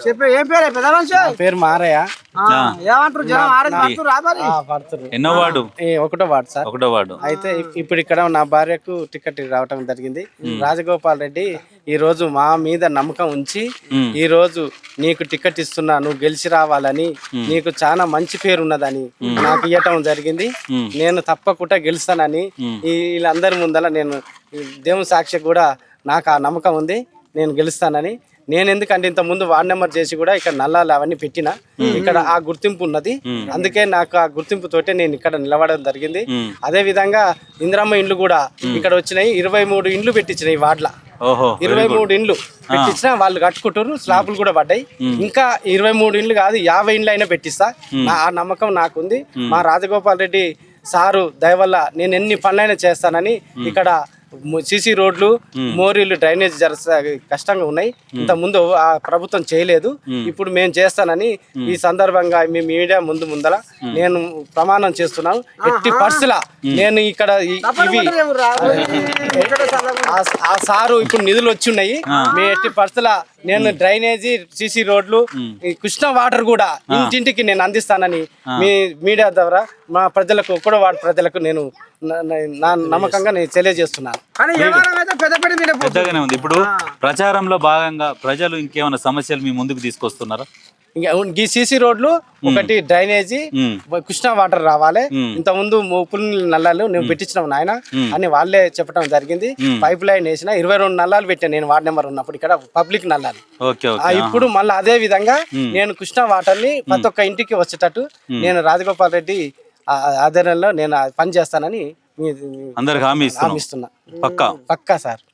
చెప్పి ఏం పేరు పెద్ద మనిషి? పేరు మారయ్య. ఏమంటారు జనం? పడుతురు. ఎన్నో వార్డు? ఒకటో వార్డు సార్. ఒకటో వార్డు. అయితే ఇప్పుడు ఇక్కడ నా భార్యకు టికెట్ రావటం జరిగింది. రాజగోపాల్ రెడ్డి ఈ రోజు మా మీద నమ్మకం ఉంచి ఈ రోజు నీకు టికెట్ ఇస్తున్నా, నువ్వు గెలిచి రావాలని, నీకు చాలా మంచి పేరు ఉన్నదని నాకు ఇవ్వటం జరిగింది. నేను తప్పకుండా గెలుస్తానని వీళ్ళందరి ముందర నేను దేవుని సాక్షి కూడా నాకు ఆ నమ్మకం ఉంది, నేను గెలుస్తానని. నేను ఎందుకంటే ఇంత ముందు వార్డ్ నెంబర్ చేసి కూడా ఇక్కడ నల్లాలు అవన్నీ పెట్టిన, ఇక్కడ ఆ గుర్తింపు ఉన్నది. అందుకే నాకు ఆ గుర్తింపు తోటే నేను ఇక్కడ నిలబడడం జరిగింది. అదే విధంగా ఇందిరమ్మ ఇండ్లు కూడా ఇక్కడ వచ్చినాయి. 23 ఇండ్లు పెట్టించినాయి వార్డుల. 23 ఇండ్లు పెట్టించిన వాళ్ళు కట్టుకుంటారు. స్లాపులు కూడా పడ్డాయి. ఇంకా 23 ఇండ్లు కాదు 50 ఇండ్లు అయినా పెట్టిస్తా. ఆ నమ్మకం నాకుంది. మా రాజగోపాల్ రెడ్డి సారు దయవల్ల నేను ఎన్ని పనులైనా చేస్తానని. ఇక్కడ సిసి రోడ్లు, మోరీలు, డ్రైనేజ్ కష్టంగా ఉన్నాయి. ఇంత ముందు ఆ ప్రభుత్వం చేయలేదు, ఇప్పుడు మేము చేస్తానని ఈ సందర్భంగా మీ మీడియా ముందర నేను ప్రమాణం చేస్తున్నాను. ఎట్టి పరిస్థితుల నేను ఇక్కడ ఇవి ఆ సారు ఇప్పుడు నిధులు వచ్చి ఉన్నాయి. మీ ఎట్టి పరిస్థితుల నేను డ్రైనేజీ, సిసి రోడ్లు, కృష్ణ వాటర్ కూడా ఇంటింటికి నేను అందిస్తానని మీ మీడియా ద్వారా మా ప్రజలకు, ఒక్కడో వార్డు ప్రజలకు నేను నా నమ్మకంగా నేను తెలియజేస్తున్నాను. పెద్దగానే ఉంది. ఇప్పుడు ప్రచారంలో భాగంగా ప్రజలు ఇంకేమైనా సమస్యలు మీ ముందుకు తీసుకొస్తున్నారా? ఇంకా ఈ సిసి రోడ్లు, ఒకటి డ్రైనేజీ, కృష్ణా వాటర్ రావాలి. ఇంత ముందు ఉప్పులు నల్లాలు నేను పెట్టించినావు నాయన అని వాళ్ళే చెప్పడం జరిగింది. పైప్ లైన్ వేసిన 22 నల్లాలు పెట్టాను నేను వార్డ్ నెంబర్ ఉన్నప్పుడు, ఇక్కడ పబ్లిక్ నల్లాలు. ఇప్పుడు మళ్ళీ అదే విధంగా నేను కృష్ణా వాటర్ ని ప్రతి ఒక్క ఇంటికి వచ్చేటట్టు నేను రాజగోపాల్ రెడ్డి ఆధ్వర్యంలో నేను పని చేస్తానని అందరికి హామీ ఇస్తున్నా. పక్కా సార్.